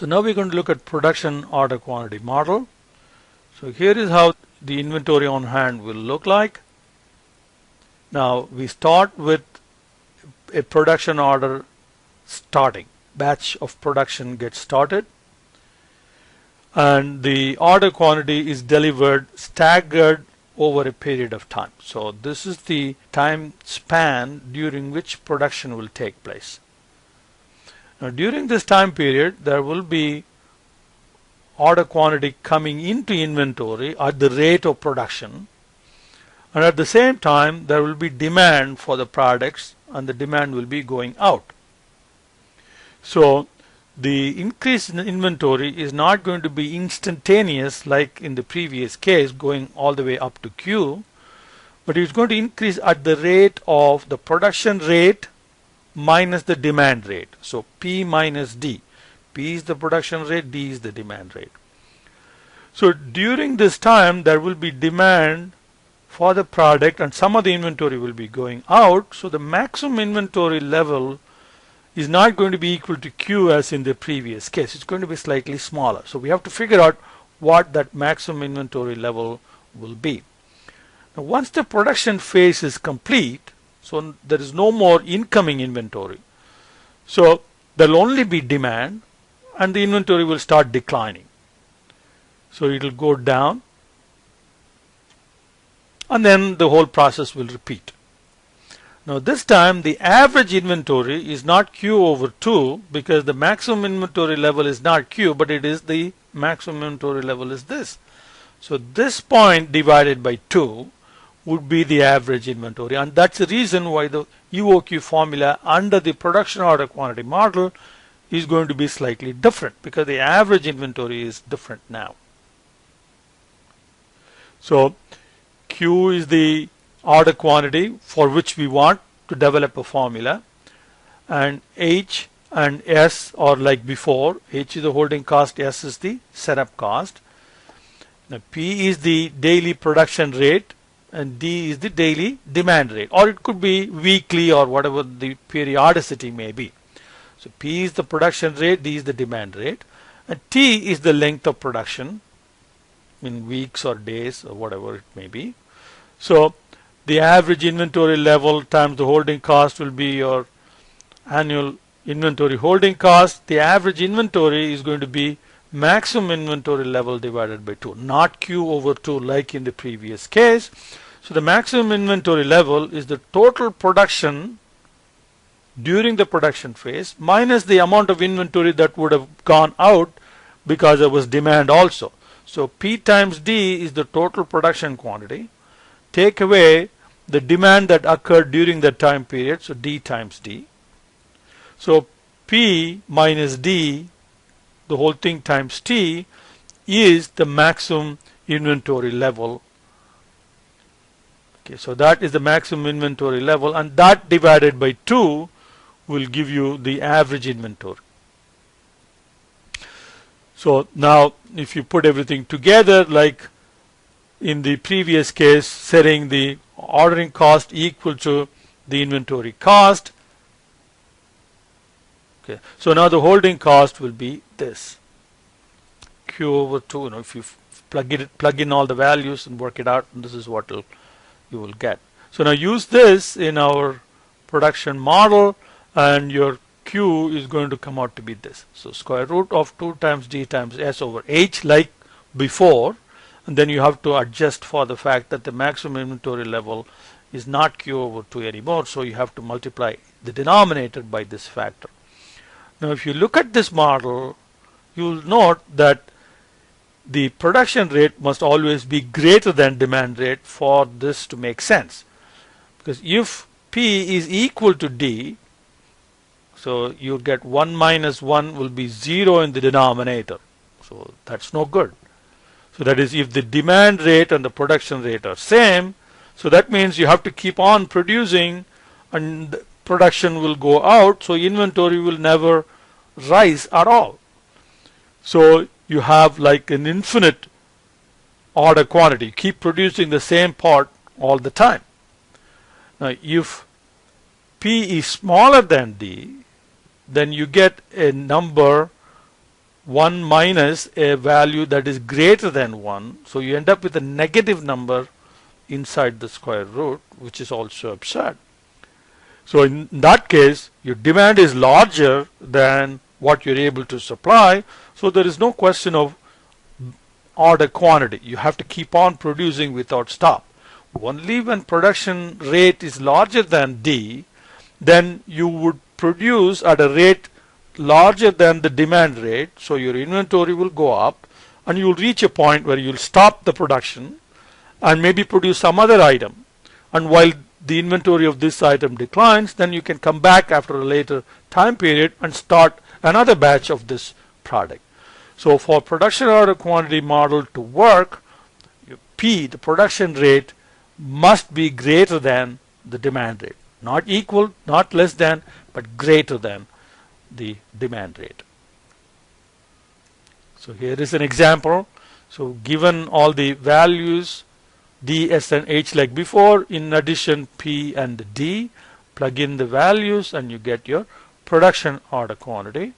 So now we're going to look at production order quantity model. So here is how the inventory on hand will look like. Now we start with a production order starting. Batch of production gets started and the order quantity is delivered staggered over a period of time. So this is the time span during which production will take place. Now during this time period there will be order quantity coming into inventory at the rate of production, and at the same time there will be demand for the products and the demand will be going out. So the increase in inventory is not going to be instantaneous like in the previous case going all the way up to Q, but it's going to increase at the rate of the production rate minus the demand rate. So P minus D. P is the production rate, D is the demand rate. So during this time there will be demand for the product and some of the inventory will be going out. So the maximum inventory level is not going to be equal to Q as in the previous case. It's going to be slightly smaller. So we have to figure out what that maximum inventory level will be. Now once the production phase is complete, so there is no more incoming inventory. So there will only be demand and the inventory will start declining. So it will go down and then the whole process will repeat. Now this time the average inventory is not Q over 2 because the maximum inventory level is not Q, but it is the maximum inventory level is this. So this point divided by 2 would be the average inventory, and that's the reason why the POQ formula under the production order quantity model is going to be slightly different because the average inventory is different now. So Q is the order quantity for which we want to develop a formula, and H and S are like before. H is the holding cost, S is the setup cost. Now P is the daily production rate and D is the daily demand rate, or it could be weekly or whatever the periodicity may be. So P is the production rate, D is the demand rate, and T is the length of production in weeks or days or whatever it may be. So the average inventory level times the holding cost will be your annual inventory holding cost. The average inventory is going to be maximum inventory level divided by 2, not Q over 2 like in the previous case. So the maximum inventory level is the total production during the production phase minus the amount of inventory that would have gone out because there was demand also. So P times D is the total production quantity. Take away the demand that occurred during that time period, so D times D. So P minus D, the whole thing times T, is the maximum inventory level. Okay, so that is the maximum inventory level, and that divided by 2 will give you the average inventory. So now if you put everything together like in the previous case, setting the ordering cost equal to the inventory cost. Okay, so now the holding cost will be this Q over 2. If you plug in all the values and work it out, and this is what you will get. So now use this in our production model, and your Q is going to come out to be this. So square root of 2 times D times S over H like before, and then you have to adjust for the fact that the maximum inventory level is not Q over 2 anymore, so you have to multiply the denominator by this factor. Now if you look at this model, you will note that the production rate must always be greater than demand rate for this to make sense, because if P is equal to D, so you get 1 minus 1 will be 0 in the denominator, so that's no good. So that is, if the demand rate and the production rate are same, so that means you have to keep on producing and production will go out, so inventory will never rise at all. So you have like an infinite order quantity, keep producing the same part all the time. Now if P is smaller than D, then you get a number 1 minus a value that is greater than 1. So you end up with a negative number inside the square root, which is also absurd. So in that case, your demand is larger than what you're able to supply. So there is no question of order quantity. You have to keep on producing without stop. Only when production rate is larger than D, then you would produce at a rate larger than the demand rate. So your inventory will go up and you will reach a point where you'll stop the production and maybe produce some other item. And while the inventory of this item declines, then you can come back after a later time period and start another batch of this product. So for production order quantity model to work, P, the production rate, must be greater than the demand rate. Not equal, not less than, but greater than the demand rate. So here is an example. So given all the values D, S and H like before, in addition P and D, plug in the values and you get your production order quantity.